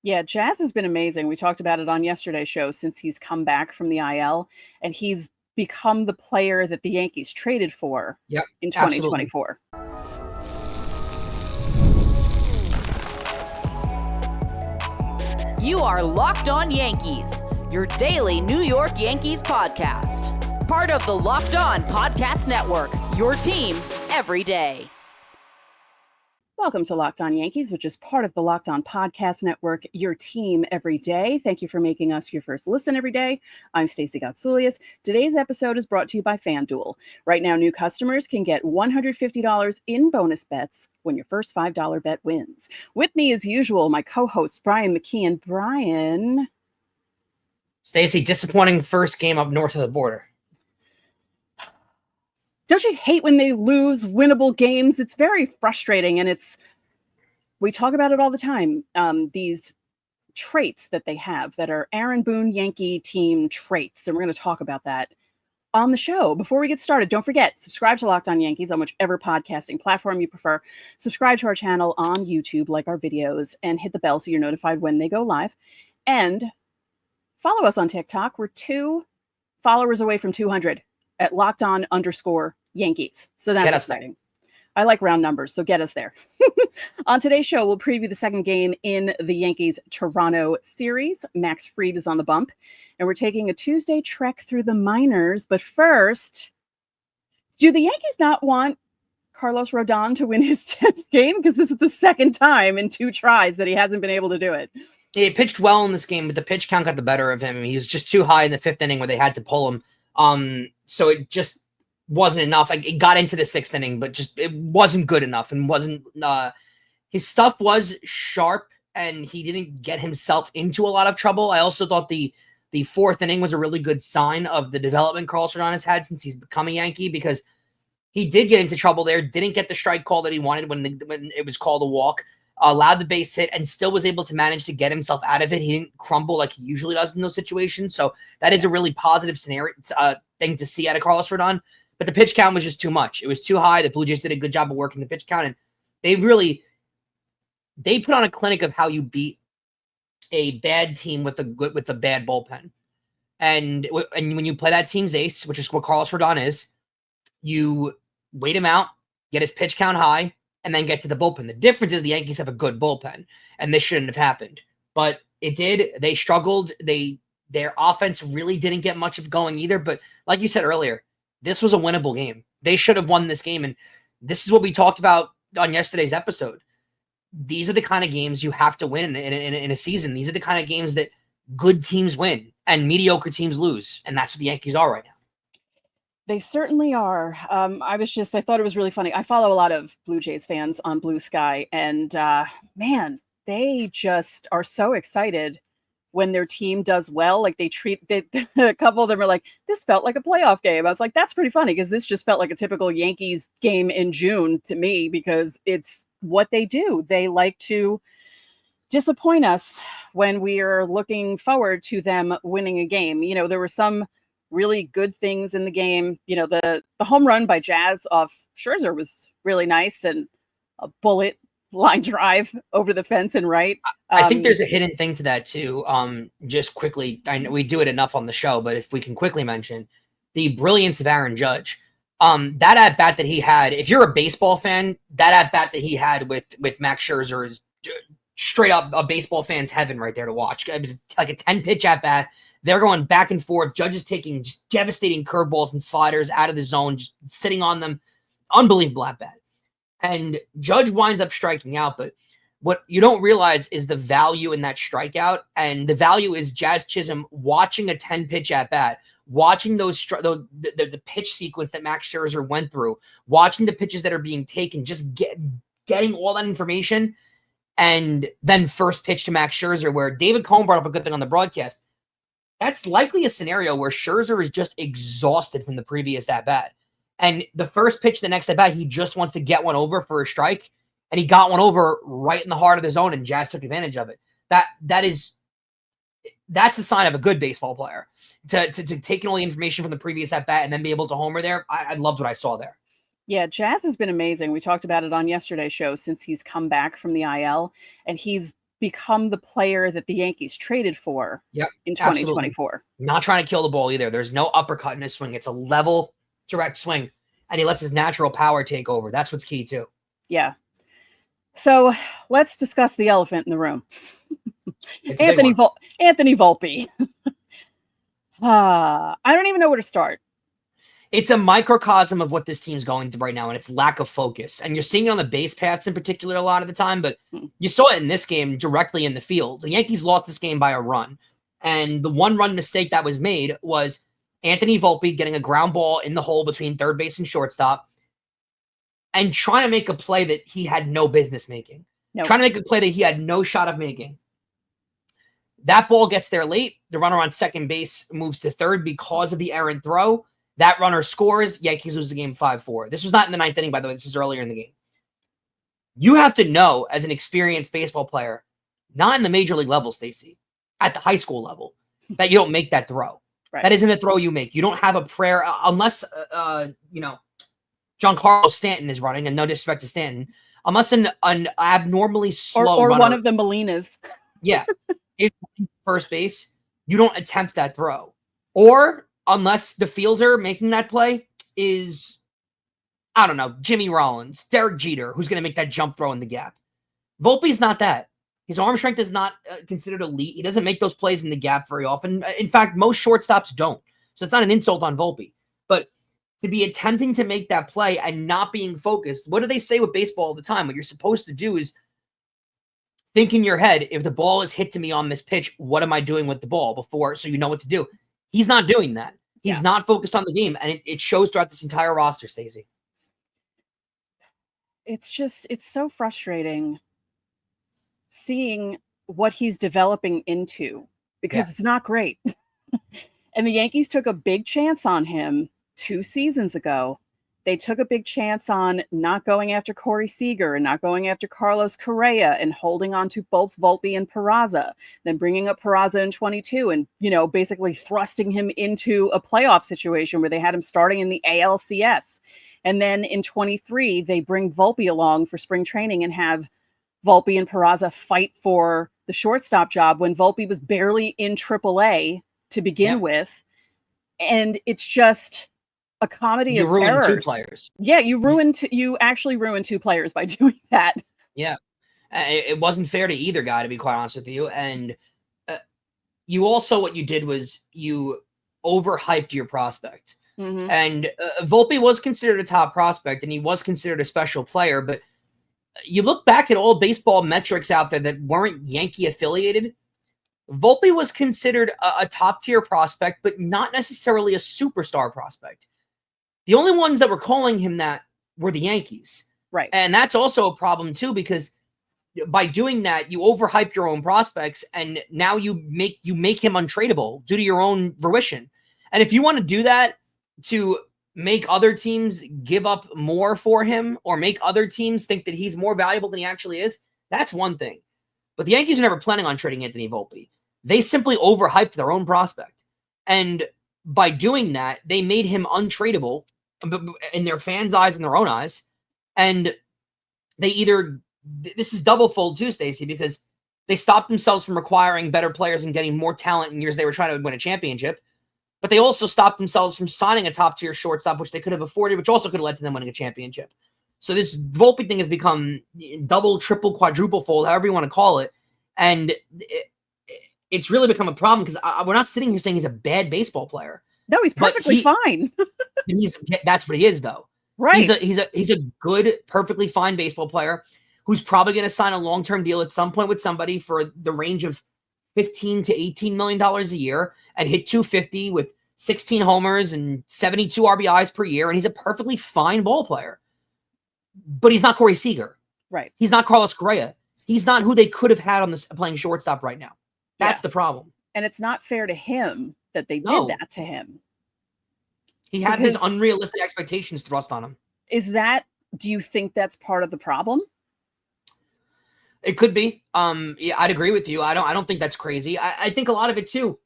Yeah, Jazz has been amazing. We talked about it on yesterday's show since he's come back from the IL, and he's become the player that the Yankees traded for Yep, in absolutely. 2024. You are Locked On Yankees, your daily New York Yankees podcast. Part of the Locked On Podcast Network, your team every day. Welcome to Locked On Yankees, which is part of the Locked On Podcast Network, your team every day. Thank you for making us your first listen every day. I'm Stacey Gotsoulias. Today's episode is brought to you by FanDuel. Right now, new customers can get $150 in bonus bets when your first $5 bet wins. With me, as usual, my co-host, Brian McKeon. Brian. Stacey, disappointing first game up north of the border. Don't you hate when they lose winnable games? It's very frustrating, and we talk about it all the time. These traits that they have that are Aaron Boone Yankee team traits, and we're going to talk about that on the show. Before we get started, don't forget, subscribe to Locked On Yankees on whichever podcasting platform you prefer. Subscribe to our channel on YouTube, like our videos, and hit the bell so you're notified when they go live. And follow us on TikTok. We're 2 followers away from 200. At LockedOn_Yankees. So that's exciting. I like round numbers, so get us there. On today's show, we'll preview the second game in the Yankees-Toronto series. Max Fried is on the bump, and we're taking a Tuesday trek through the minors. But first, do the Yankees not want Carlos Rodon to win his 10th game? Because this is the second time in 2 tries that he hasn't been able to do it. He pitched well in this game, but the pitch count got the better of him. He was just too high in the 5th inning where they had to pull him. So it just wasn't enough. It got into the 6th inning, but just it wasn't good enough and wasn't his stuff was sharp and he didn't get himself into a lot of trouble. I also thought the 4th inning was a really good sign of the development Carlos Rodon has had since he's become a Yankee, because he did get into trouble there, didn't get the strike call that he wanted when it was called a walk, allowed the base hit, and still was able to manage to get himself out of it. He didn't crumble like he usually does in those situations. So that is a really positive scenario thing to see out of Carlos Rodon. But the pitch count was just too much. It was too high. The Blue Jays did a good job of working the pitch count, and they put on a clinic of how you beat a bad team with a bad bullpen. And when you play that team's ace, which is what Carlos Rodon is, you wait him out, get his pitch count high, and then get to the bullpen. The difference is the Yankees have a good bullpen, and this shouldn't have happened. But it did. They struggled. Their offense really didn't get much of going either. But like you said earlier, this was a winnable game. They should have won this game, and this is what we talked about on yesterday's episode. These are the kind of games you have to win in a season. These are the kind of games that good teams win and mediocre teams lose, and that's what the Yankees are right now. They certainly are. I thought it was really funny. I follow a lot of Blue Jays fans on Blue Sky, and man, they just are so excited when their team does well. Like a couple of them are like, this felt like a playoff game. I was like, that's pretty funny, because this just felt like a typical Yankees game in June to me, because it's what they do. They like to disappoint us when we are looking forward to them winning a game. You know, there were some really good things in the game. You know, the home run by Jazz off Scherzer was really nice, and a bullet line drive over the fence and right. I think there's a hidden thing to that too. Just quickly, I know we do it enough on the show, but if we can quickly mention the brilliance of Aaron Judge, that at bat that he had. If you're a baseball fan, that at bat that he had with Max Scherzer is straight up a baseball fan's heaven right there to watch. It was like a 10-pitch at bat. They're going back and forth. Judge is taking just devastating curveballs and sliders out of the zone, just sitting on them. Unbelievable at bat. And Judge winds up striking out, but what you don't realize is the value in that strikeout, and the value is Jazz Chisholm watching a 10-pitch at bat, watching the pitch sequence that Max Scherzer went through, watching the pitches that are being taken, just getting all that information, and then first pitch to Max Scherzer, where David Cohn brought up a good thing on the broadcast. That's likely a scenario where Scherzer is just exhausted from the previous at bat. And the first pitch, the next at bat, he just wants to get one over for a strike. And he got one over right in the heart of the zone, and Jazz took advantage of it. That's the sign of a good baseball player. To take in all the information from the previous at bat and then be able to homer there. I loved what I saw there. Yeah, Jazz has been amazing. We talked about it on yesterday's show since he's come back from the IL, and he's become the player that the Yankees traded for in 2024. Absolutely. Not trying to kill the ball either. There's no uppercut in his swing. It's a level, direct swing, and he lets his natural power take over. That's what's key too. Yeah. So let's discuss the elephant in the room. Anthony Volpe. I don't even know where to start. It's a microcosm of what this team's going through right now, and it's lack of focus. And you're seeing it on the base paths in particular a lot of the time, but you saw it in this game directly in the field. The Yankees lost this game by a run, and the one-run mistake that was made was Anthony Volpe getting a ground ball in the hole between third base and shortstop and trying to make a play that he had no business making. Nope. Trying to make a play that he had no shot of making. That ball gets there late. The runner on second base moves to third because of the errant throw. That runner scores. Yankees lose the game 5-4. This was not in the ninth inning, by the way. This is earlier in the game. You have to know, as an experienced baseball player, not in the major league level, Stacey, at the high school level, that you don't make that throw. Right. That isn't a throw you make. You don't have a prayer unless, Giancarlo Stanton is running, and no disrespect to Stanton, unless an abnormally slow or runner, one of the Molinas. Yeah. If first base, you don't attempt that throw. Or unless the fielder making that play is, I don't know, Jimmy Rollins, Derek Jeter, who's going to make that jump throw in the gap. Volpe's not that. His arm strength is not considered elite. He doesn't make those plays in the gap very often. In fact, most shortstops don't. So it's not an insult on Volpe. But to be attempting to make that play and not being focused, what do they say with baseball all the time? What you're supposed to do is think in your head, if the ball is hit to me on this pitch, what am I doing with the ball before, so you know what to do? He's not doing that. He's not focused on the game, and it shows throughout this entire roster, Stacey. It's so frustrating seeing what he's developing into, because it's not great. And the Yankees took a big chance on him 2 seasons ago. They took a big chance on not going after Corey Seager and not going after Carlos Correa and holding on to both Volpe and Peraza, then bringing up Peraza in 22 and, basically thrusting him into a playoff situation where they had him starting in the ALCS. And then in 23, they bring Volpe along for spring training and have Volpe and Peraza fight for the shortstop job when Volpe was barely in AAA to begin with. And it's just a comedy of errors. You ruined 2 players. Yeah, you actually ruined 2 players by doing that. Yeah. It wasn't fair to either guy, to be quite honest with you. And you also, what you did was you overhyped your prospect. Mm-hmm. And Volpe was considered a top prospect, and he was considered a special player. But you look back at all baseball metrics out there that weren't Yankee affiliated, Volpe was considered a top-tier prospect, but not necessarily a superstar prospect. The only ones that were calling him that were the Yankees. Right. And that's also a problem, too, because by doing that, you overhype your own prospects, and now you make him untradeable due to your own fruition. And if you want to do that to make other teams give up more for him or make other teams think that he's more valuable than he actually is, that's one thing. But the Yankees are never planning on trading Anthony Volpe. They simply overhyped their own prospect. And by doing that, they made him untradeable in their fans' eyes and their own eyes. And this is double fold too, Stacey, because they stopped themselves from acquiring better players and getting more talent in years they were trying to win a championship. But they also stopped themselves from signing a top-tier shortstop, which they could have afforded, which also could have led to them winning a championship. So this Volpe thing has become double, triple, quadruple fold, however you want to call it. And it's really become a problem because we're not sitting here saying he's a bad baseball player. No, he's perfectly fine. That's what he is, though. Right. He's a good, perfectly fine baseball player who's probably going to sign a long-term deal at some point with somebody for the range of $15 to $18 million a year and hit 250 with 16 homers and 72 RBIs per year. And he's a perfectly fine ball player. But he's not Corey Seager. Right. He's not Carlos Correa. He's not who they could have had on this playing shortstop right now. That's the problem. And it's not fair to him that they did that to him. He had his unrealistic expectations thrust on him. Do you think that's part of the problem? It could be. Yeah, I'd agree with you. I don't think that's crazy. I think a lot of it too.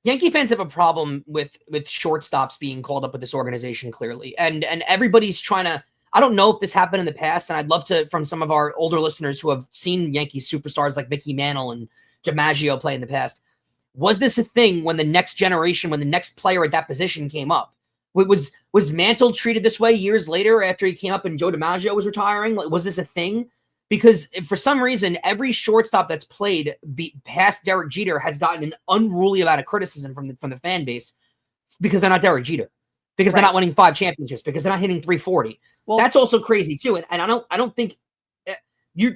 Yankee fans have a problem with shortstops being called up with this organization, clearly. And everybody's trying to, I don't know if this happened in the past, and I'd love to, from some of our older listeners who have seen Yankees superstars like Mickey Mantle and DiMaggio play in the past. Was this a thing when the next generation, when the next player at that position came up? Was Mantle treated this way years later after he came up and Joe DiMaggio was retiring? Like, was this a thing? Because for some reason, every shortstop that's played past Derek Jeter has gotten an unruly amount of criticism from the fan base because they're not Derek Jeter, because they're not winning 5 championships, because they're not hitting 340. Well, that's also crazy too. And I don't think your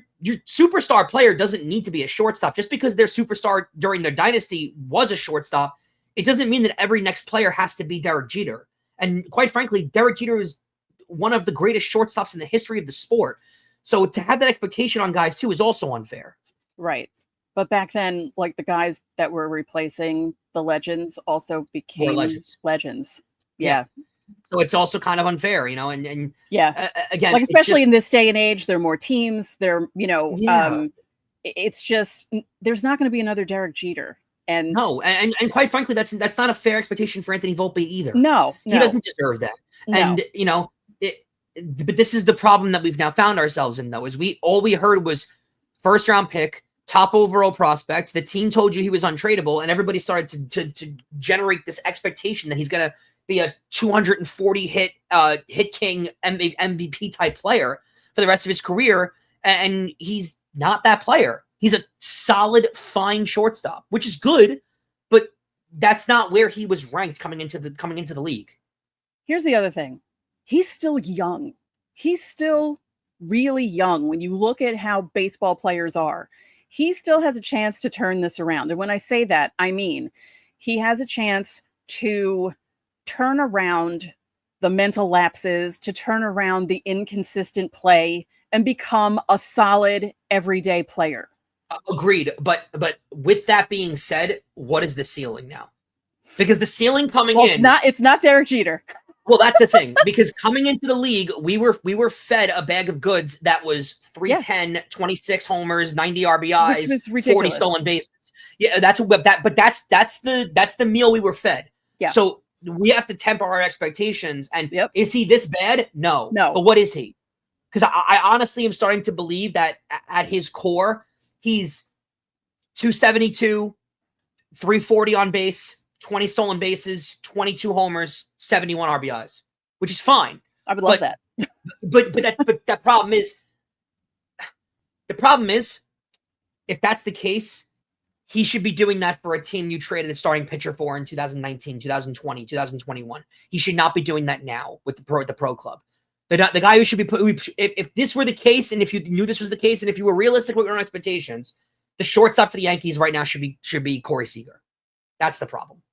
superstar player doesn't need to be a shortstop. Just because their superstar during their dynasty was a shortstop, it doesn't mean that every next player has to be Derek Jeter. And quite frankly, Derek Jeter is one of the greatest shortstops in the history of the sport. So to have that expectation on guys too is also unfair. Right. But back then, like, the guys that were replacing the legends also became legends. Yeah. So it's also kind of unfair, you know, and again, like, especially in this day and age, there are more teams. It's just, there's not going to be another Derek Jeter. And no, and quite frankly, that's not a fair expectation for Anthony Volpe either. No. He doesn't deserve that. No. And but this is the problem that we've now found ourselves in, though, is all we heard was first round pick, top overall prospect. The team told you he was untradeable, and everybody started to generate this expectation that he's going to be a 240 hit king MVP type player for the rest of his career. And he's not that player. He's a solid, fine shortstop, which is good, but that's not where he was ranked coming into the league. Here's the other thing. He's still young. He's still really young. When you look at how baseball players are, he still has a chance to turn this around. And when I say that, I mean, he has a chance to turn around the mental lapses, to turn around the inconsistent play, and become a solid everyday player. Agreed. But with that being said, what is the ceiling now? Because the ceiling coming in, it's not Derek Jeter. Well, that's the thing, because coming into the league, we were fed a bag of goods that was 310, 26 homers, 90 RBIs, 40 stolen bases. Yeah, that's the meal we were fed. Yeah. So we have to temper our expectations. And is he this bad? No. But what is he? Because I honestly am starting to believe that at his core, he's 272, 340 on base, 20 stolen bases, 22 homers, 71 RBIs, which is fine. I would love that. But that problem is, if that's the case, he should be doing that for a team you traded a starting pitcher for in 2019, 2020, 2021. He should not be doing that now with the pro club. The guy who should be put, if this were the case, and if you knew this was the case, and if you were realistic with your own expectations, the shortstop for the Yankees right now should be Corey Seager. That's the problem.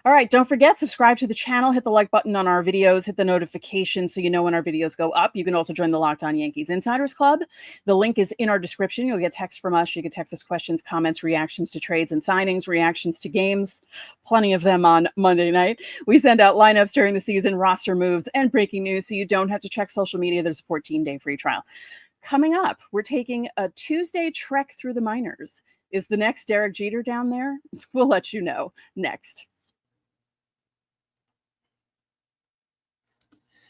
All right, don't forget, subscribe to the channel, hit the like button on our videos, hit the notification so you know when our videos go up. You can also join the Locked On Yankees Insiders Club. The link is in our description. You'll get text from us. You can text us questions, comments, reactions to trades and signings, reactions to games, plenty of them on Monday night. We send out lineups during the season, roster moves, and breaking news so you don't have to check social media. There's a 14-day free trial. Coming up, we're taking a Tuesday trek through the minors. Is the next Derek Jeter down there? We'll let you know next.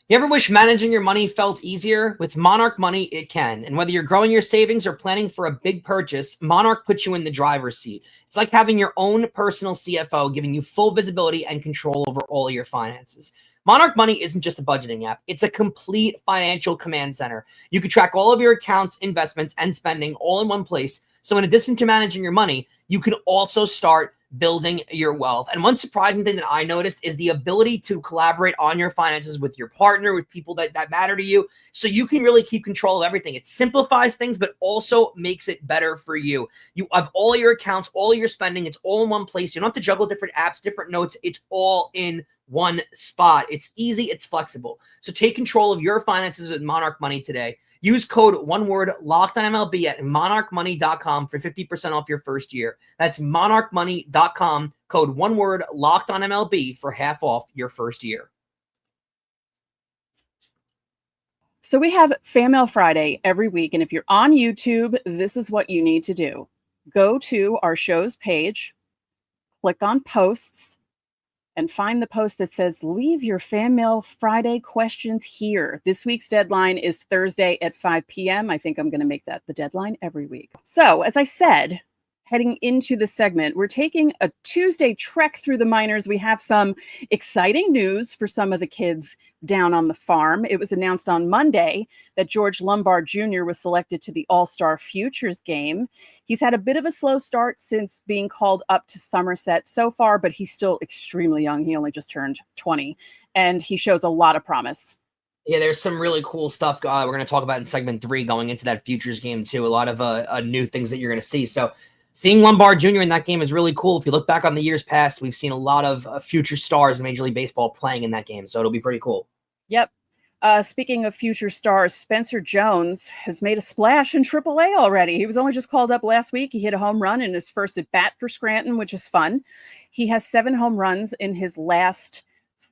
You ever wish managing your money felt easier? With Monarch Money, it can. And whether you're growing your savings or planning for a big purchase, Monarch puts you in the driver's seat. It's like having your own personal CFO, giving you full visibility and control over all of your finances. Monarch Money isn't just a budgeting app. It's a complete financial command center. You can track all of your accounts, investments, and spending all in one place. So in addition to managing your money, you can also start building your wealth. And one surprising thing that I noticed is the ability to collaborate on your finances with your partner, with people that matter to you, so you can really keep control of everything. It simplifies things, but also makes it better for you. You have all your accounts, all your spending. It's all in one place. You don't have to juggle different apps, different notes. It's all in one spot. It's easy. It's flexible. So take control of your finances with Monarch Money today. Use code LOCKEDONMLB at monarchmoney.com for 50% off your first year. That's monarchmoney.com, code LOCKEDONMLB for half off your first year. So we have Fan Mail Friday every week, and if you're on YouTube, this is what you need to do. Go to our show's page, click on posts, and find the post that says, leave your Fan Mail Friday questions here. This week's deadline is Thursday at 5 p.m. I think I'm going to make that the deadline every week. So, as I said, heading into the segment, we're taking a Tuesday trek through the minors. We have some exciting news for some of the kids down on the farm. It was announced on Monday that George Lombard Jr. was selected to the All-Star Futures game. He's had a bit of a slow start since being called up to Somerset so far, but he's still extremely young. He only just turned 20, and he shows a lot of promise. Yeah, there's some really cool stuff we're going to talk about in segment 3 going into that Futures game too. A lot of new things that you're going to see. So seeing Lombard Jr. in that game is really cool. If you look back on the years past, we've seen a lot of future stars in Major League Baseball playing in that game. So it'll be pretty cool. Yep. Speaking of future stars, Spencer Jones has made a splash in AAA already. He was only just called up last week. He hit a home run in his first at bat for Scranton, which is fun. He has 7 home runs in his last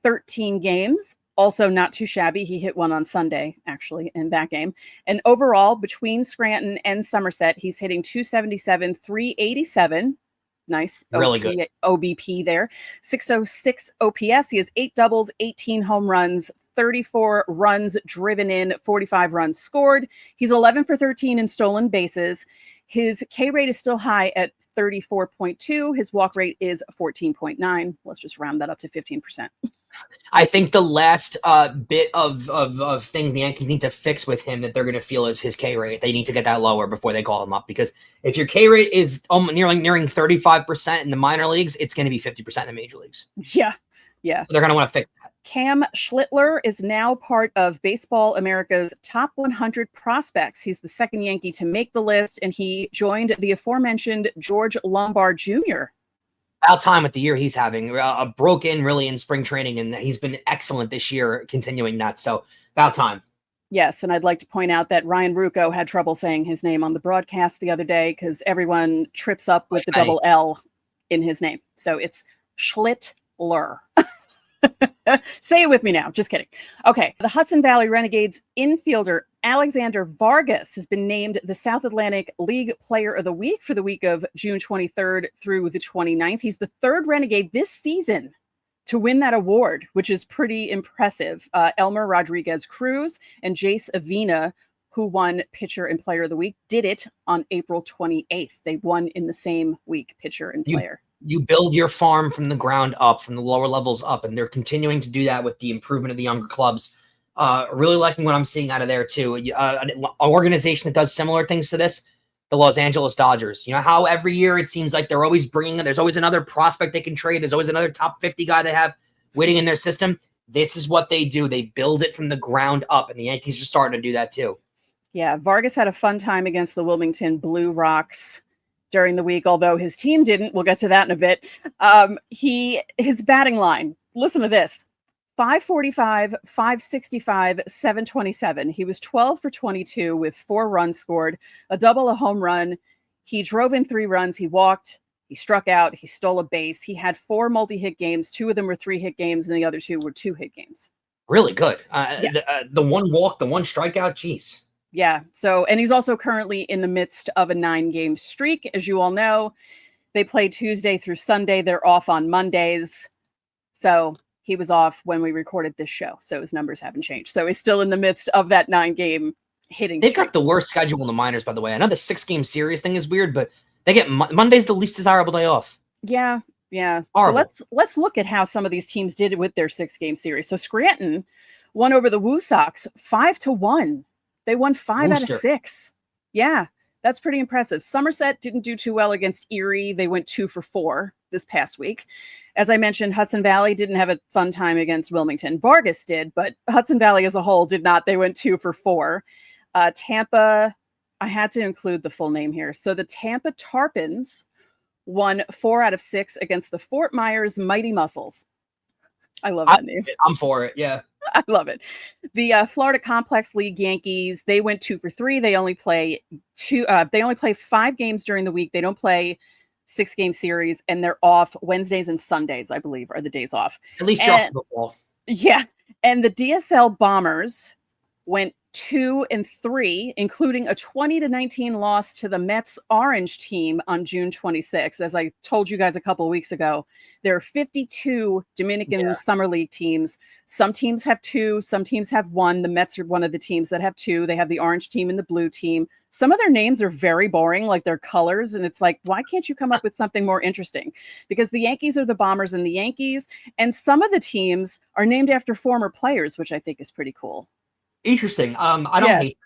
13 games. Also not too shabby. He hit one on Sunday, actually, in that game. And overall, between Scranton and Somerset, he's hitting 277, 387. Nice. Really good. OBP there. 606 OPS. He has 8 doubles, 18 home runs, 34 runs driven in, 45 runs scored. He's 11 for 13 in stolen bases. His K rate is still high at 34.2. His walk rate is 14.9. Let's just round that up to 15%. I think the last bit of things the Yankees need to fix with him that they're going to feel is his K rate. They need to get that lower before they call him up, because if your K rate is nearing 35% in the minor leagues, it's going to be 50% in the major leagues. Yeah. So they're going to want to fix that. Cam Schlittler is now part of Baseball America's top 100 prospects. He's the second Yankee to make the list, and he joined the aforementioned George Lombard Jr. About time with the year he's having. Broke in really in spring training, and he's been excellent this year, continuing that. So about time. Yes, and I'd like to point out that Ryan Rucco had trouble saying his name on the broadcast the other day because everyone trips up with the double L in his name. So it's Schlittler. Say it with me now. Just kidding. Okay. The Hudson Valley Renegades infielder Alexander Vargas has been named the South Atlantic League Player of the Week for the week of June 23rd through the 29th. He's the third Renegade this season to win that award, which is pretty impressive. Elmer Rodriguez Cruz and Jace Avina, who won Pitcher and Player of the Week, did it on April 28th. They won in the same week, Pitcher and Player. You build your farm from the ground up, from the lower levels up, and they're continuing to do that with the improvement of the younger clubs. Really liking what I'm seeing out of there, too. An organization that does similar things to this, the Los Angeles Dodgers. You know how every year it seems like they're always there's always another prospect they can trade. There's always another top 50 guy they have waiting in their system. This is what they do. They build it from the ground up, and the Yankees are starting to do that, too. Yeah, Vargas had a fun time against the Wilmington Blue Rocks during the week, although his team didn't. We'll get to that in a bit. His batting line, listen to this, 545, 565, 727. He was 12 for 22 with 4 runs scored, a double, a home run. He drove in 3 runs. He walked, he struck out, he stole a base. He had 4 multi-hit games. 2 of them were 3-hit games, and the other 2 were 2-hit games. Really good. The one walk, the one strikeout, geez. Yeah. So, and he's also currently in the midst of a 9-game streak. As you all know, they play Tuesday through Sunday. They're off on Mondays. So he was off when we recorded this show. So his numbers haven't changed. So he's still in the midst of that 9-game hitting They've streak. got the worst schedule in the minors, by the way. I know the 6-game series thing is weird, but they get Monday's the least desirable day off. Yeah. Yeah. Horrible. So let's look at how some of these teams did it with their 6-game series. So Scranton won over the Woo Sox 5-1. They won 5 out of 6. Yeah, that's pretty impressive. Somerset didn't do too well against Erie. They went 2 for 4 this past week. As I mentioned, Hudson Valley didn't have a fun time against Wilmington. Vargas did, but Hudson Valley as a whole did not. They went 2 for 4. Tampa, I had to include the full name here. So the Tampa Tarpons won 4 out of 6 against the Fort Myers Mighty Muscles. I love that name. I'm for it, yeah. I love it. The Florida Complex League Yankees, they went 2 for 3. They only play 5 games during the week. They don't play 6-game series, and they're off Wednesdays and Sundays, I believe, are the days off. At least you're off football. Yeah. And the DSL Bombers went 2-3, including a 20-19 loss to the Mets Orange team on June 26th. As I told you guys a couple of weeks ago, there are 52 Dominican Summer League teams. Some teams have 2, some teams have 1. The Mets are one of the teams that have 2. They have the orange team and the blue team. Some of their names are very boring, like their colors. And it's like, why can't you come up with something more interesting? Because the Yankees are the Bombers and the Yankees. And some of the teams are named after former players, which I think is pretty cool. Interesting. I don't hate.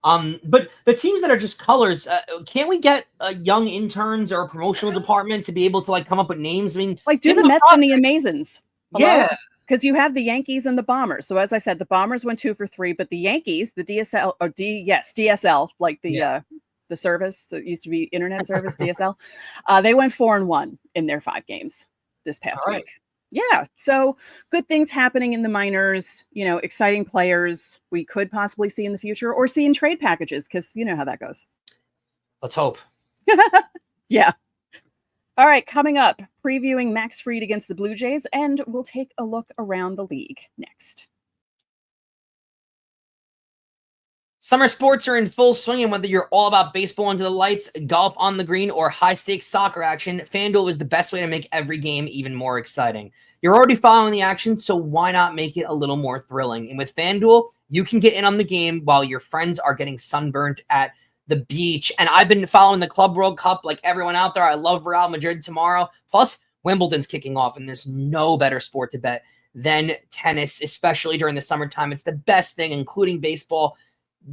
But the teams that are just colors, can't we get young interns or a promotional department to be able to like come up with names? I mean, like do the Mets and the Amazons. Yeah. Because you have the Yankees and the Bombers. So as I said, the Bombers went 2 for 3, but the Yankees, the DSL, like the service that used to be internet service, DSL, they went 4-1 in their 5 games this past week. Yeah. So good things happening in the minors, exciting players we could possibly see in the future or see in trade packages, because you know how that goes. Let's hope. Yeah. All right. Coming up, previewing Max Fried against the Blue Jays, and we'll take a look around the league next. Summer sports are in full swing, and whether you're all about baseball under the lights, golf on the green, or high-stakes soccer action, FanDuel is the best way to make every game even more exciting. You're already following the action, so why not make it a little more thrilling? And with FanDuel, you can get in on the game while your friends are getting sunburnt at the beach. And I've been following the Club World Cup like everyone out there. I love Real Madrid tomorrow. Plus, Wimbledon's kicking off, and there's no better sport to bet than tennis, especially during the summertime. It's the best thing, including baseball.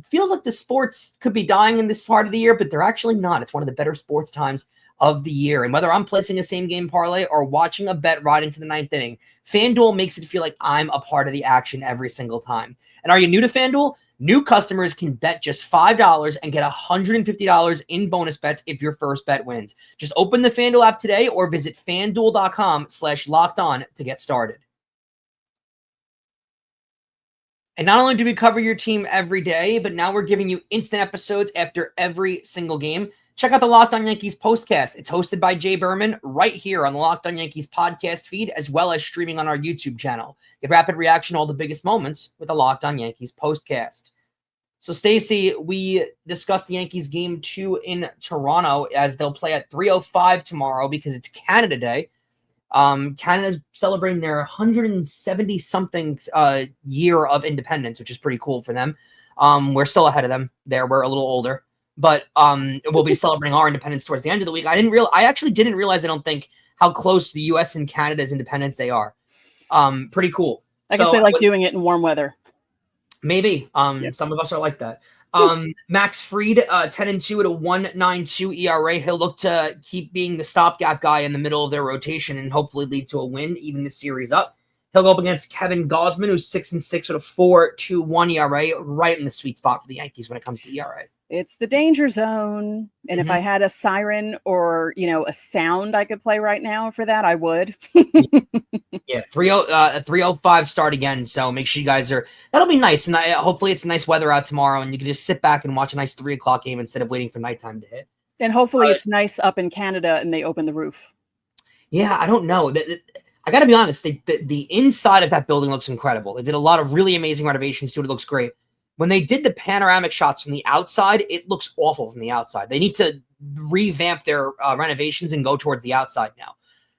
Feels like the sports could be dying in this part of the year, but they're actually not. It's one of the better sports times of the year. And whether I'm placing a same game parlay or watching a bet right into the 9th inning, FanDuel makes it feel like I'm a part of the action every single time. And are you new to FanDuel? New customers can bet just $5 and get $150 in bonus bets if your first bet wins. Just open the FanDuel app today or visit FanDuel.com/lockedon to get started. And not only do we cover your team every day, but now we're giving you instant episodes after every single game. Check out the Locked On Yankees postcast. It's hosted by Jay Berman right here on the Locked On Yankees podcast feed, as well as streaming on our YouTube channel. Get rapid reaction to all the biggest moments with the Locked On Yankees postcast. So, Stacey, we discussed the Yankees game 2 in Toronto as they'll play at 3:05 tomorrow because it's Canada Day. Canada's celebrating their 170-something year of independence, which is pretty cool for them. We're still ahead of them there. We're a little older, but we'll be celebrating our independence towards the end of the week. I actually didn't realize, I don't think, how close the U.S. and Canada's Independence Day are. Pretty cool. I guess they like doing it in warm weather. Maybe. Some of us are like that. Max Fried, 10-2 at a 1.92 ERA. He'll look to keep being the stopgap guy in the middle of their rotation and hopefully lead to a win, even the series up. He'll go up against Kevin Gausman, who's 6-6 with a 4.21 ERA, right in the sweet spot for the Yankees when it comes to ERA. It's the danger zone. And if I had a siren or, a sound I could play right now for that, I would. Yeah, 3:05 start again. So make sure you guys that'll be nice. And hopefully it's nice weather out tomorrow and you can just sit back and watch a nice 3 o'clock game instead of waiting for nighttime to hit. And hopefully it's nice up in Canada and they open the roof. Yeah, I don't know. I got to be honest. The inside of that building looks incredible. They did a lot of really amazing renovations to it. It looks great. When they did the panoramic shots from the outside, it looks awful from the outside. They need to revamp their renovations and go towards the outside now.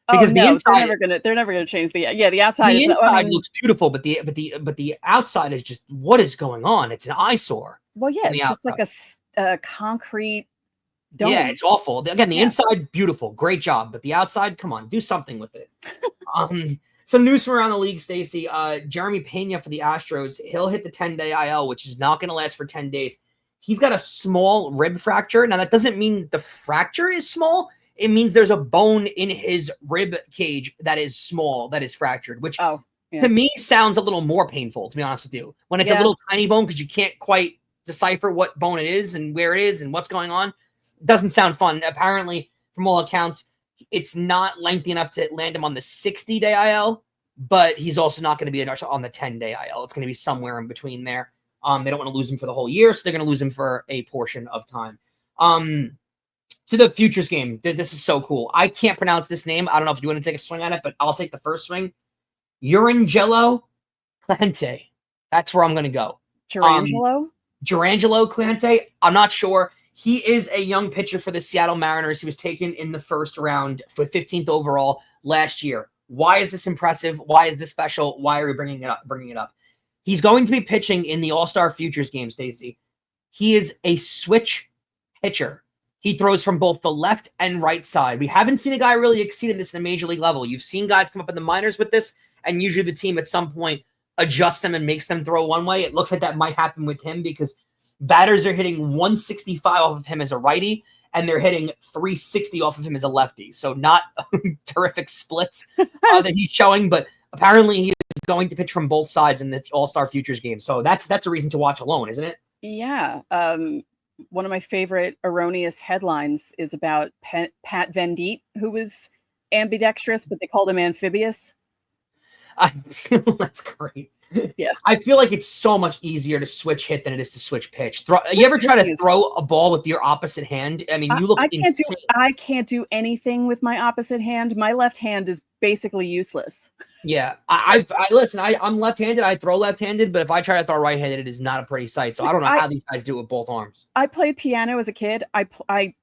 Because the inside, they're never gonna change the outside. The inside looks beautiful, but the outside is just, what is going on? It's an eyesore. Well, yeah, it's just like a concrete dome. Yeah, it's awful. Again, the inside, beautiful, great job, but the outside, come on, do something with it. Some news from around the league, Stacey. Jeremy Pena for the Astros, he'll hit the 10-day IL, which is not going to last for 10 days. He's got a small rib fracture. Now, that doesn't mean the fracture is small. It means there's a bone in his rib cage that is small, that is fractured, which to me sounds a little more painful, to be honest with you. When it's a little tiny bone because you can't quite decipher what bone it is and where it is and what's going on, it doesn't sound fun. Apparently, from all accounts, it's not lengthy enough to land him on the 60-day IL, but he's also not going to be on the 10-day IL. It's going to be somewhere in between there. They don't want to lose him for the whole year, so they're going to lose him for a portion of time. To the futures game. This is so cool. I can't pronounce this name. I don't know if you want to take a swing at it, but I'll take the first swing. Urangelo Clemente. That's where I'm going to go. Gerangelo? Gerangelo Clemente, I'm not sure. He is a young pitcher for the Seattle Mariners. He was taken in the first round for 15th overall last year. Why is this impressive? Why is this special? Why are we bringing it up? He's going to be pitching in the All-Star Futures game, Stacey. He is a switch pitcher. He throws from both the left and right side. We haven't seen a guy really exceed this in the major league level. You've seen guys come up in the minors with this, and usually the team at some point adjusts them and makes them throw one way. It looks like that might happen with him because batters are hitting 165 off of him as a righty, and they're hitting 360 off of him as a lefty. So not terrific splits that he's showing, but apparently he is going to pitch from both sides in the All-Star Futures game. So that's a reason to watch alone, isn't it? Yeah. One of my favorite erroneous headlines is about Pat Venditte, who was ambidextrous, but they called him amphibious. That's great. Yeah. I feel like it's so much easier to switch hit than it is to switch pitch. You ever try to throw a ball with your opposite hand? I mean, you look insane. I can't do anything with my opposite hand. My left hand is basically useless. Yeah. I listen, I'm left-handed. I throw left-handed, but if I try to throw right-handed, it is not a pretty sight. So I don't know how these guys do it with both arms. I played piano as a kid. I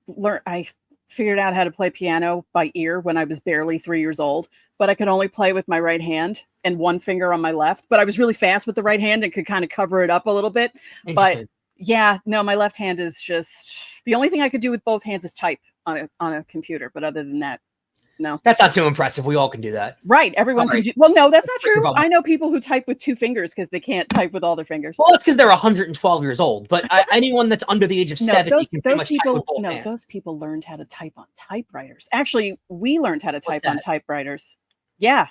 figured out how to play piano by ear when I was barely 3 years old, but I could only play with my right hand and one finger on my left. But I was really fast with the right hand and could kind of cover it up a little bit. But yeah, no, my left hand is just the only thing I could do with both hands is type on a computer. But other than that, no. That's not too impressive. We all can do that. Right. Everyone can do. Well, no, that's not true. I know people who type with two fingers because they can't type with all their fingers. Well, that's because they're 112 years old. But anyone that's under the age of 70 can pretty much type with both hands. Those people learned how to type on typewriters. Actually, we learned how to type on typewriters. Yeah.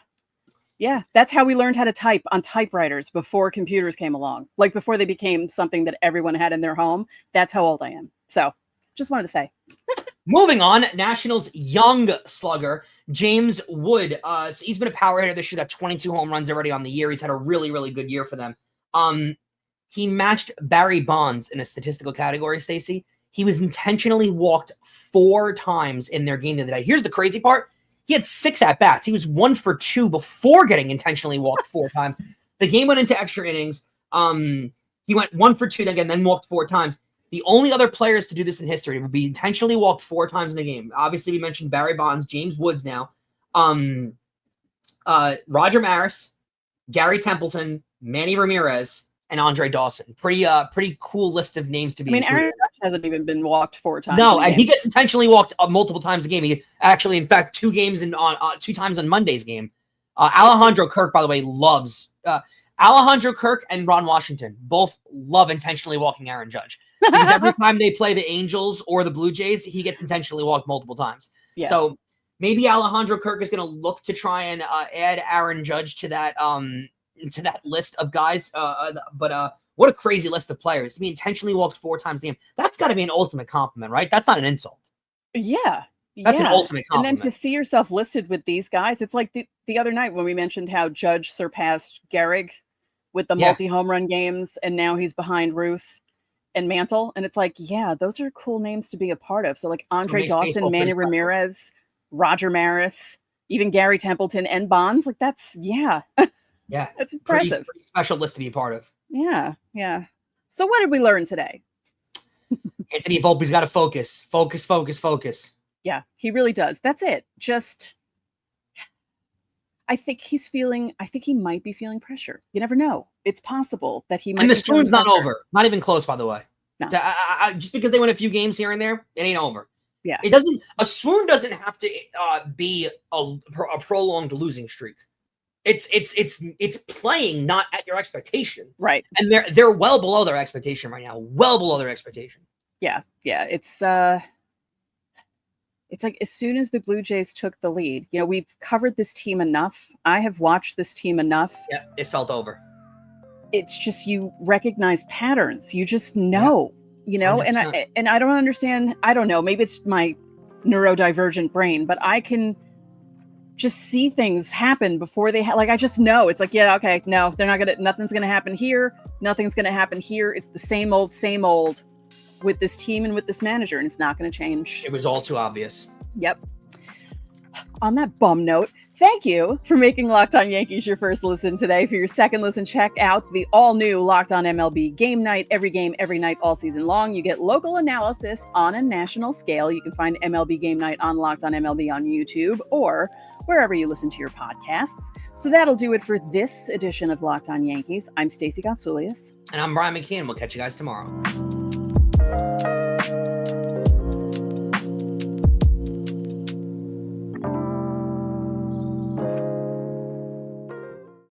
Yeah. That's how we learned how to type on typewriters before computers came along. Like before they became something that everyone had in their home. That's how old I am. So just wanted to say. Moving on, Nationals young slugger, James Wood. So he's been a power hitter this year, got 22 home runs already on the year. He's had a really, really good year for them. He matched Barry Bonds in a statistical category, Stacey. He was intentionally walked 4 times in their game today. Here's the crazy part. He had 6 at-bats. He was 1 for 2 before getting intentionally walked 4 times. The game went into extra innings. He went 1 for 2 again, then walked 4 times. The only other players to do this in history would be intentionally walked 4 times in a game. Obviously, we mentioned Barry Bonds, James Woods now, Roger Maris, Gary Templeton, Manny Ramirez, and Andre Dawson. Pretty cool list of names to be. I mean, Aaron Judge hasn't even been walked 4 times. No, and he gets intentionally walked multiple times a game. He actually, in fact, 2 times on Monday's game. Alejandro Kirk, by the way, loves Alejandro Kirk and Ron Washington both love intentionally walking Aaron Judge. Because every time they play the Angels or the Blue Jays, he gets intentionally walked multiple times. Yeah. So maybe Alejandro Kirk is going to look to try and add Aaron Judge to that list of guys. But what a crazy list of players to be intentionally walked 4 times a game. That's got to be an ultimate compliment, right? That's not an insult. Yeah. That's an ultimate compliment. And then to see yourself listed with these guys, it's like the other night when we mentioned how Judge surpassed Gehrig with the multi-home run games, and now he's behind Ruth and Mantle, and it's like, yeah, those are cool names to be a part of. So like Andre Dawson, Manny Ramirez, Roger Maris, even Gary Templeton and Bonds, like that's that's impressive. Pretty special list to be a part of. Yeah. So what did we learn today? Anthony Volpe's got to focus. Yeah, he really does. That's it. Just, I think he might be feeling pressure. You never know. It's possible that he might. And the swoon's not over. Not even close, by the way. No. Just because they win a few games here and there, it ain't over. Yeah. A swoon doesn't have to be a prolonged losing streak. It's playing not at your expectation. Right. And they're well below their expectation right now. Well below their expectation. Yeah. It's like as soon as the Blue Jays took the lead, we've covered this team enough. I have watched this team enough. Yeah, it felt over. It's just you recognize patterns. You just know, 100%. and I don't understand. I don't know. Maybe it's my neurodivergent brain, but I can just see things happen before they I just know. It's like, yeah, okay, no, they're not nothing's gonna happen here. Nothing's gonna happen here. It's the same old with this team and with this manager, and it's not going to change. It was all too obvious. Yep. On that bum note, Thank you for making Locked On Yankees your first listen today. For your second listen, check out the all-new Locked On MLB Game Night. Every game, every night, all season long. You get local analysis on a national scale. You can find MLB Game Night on Locked On MLB on YouTube or wherever you listen to your podcasts. So that'll do it for this edition of Locked On Yankees. I'm Stacey Gonsoulias. And I'm Brian McKeon. We'll catch you guys tomorrow.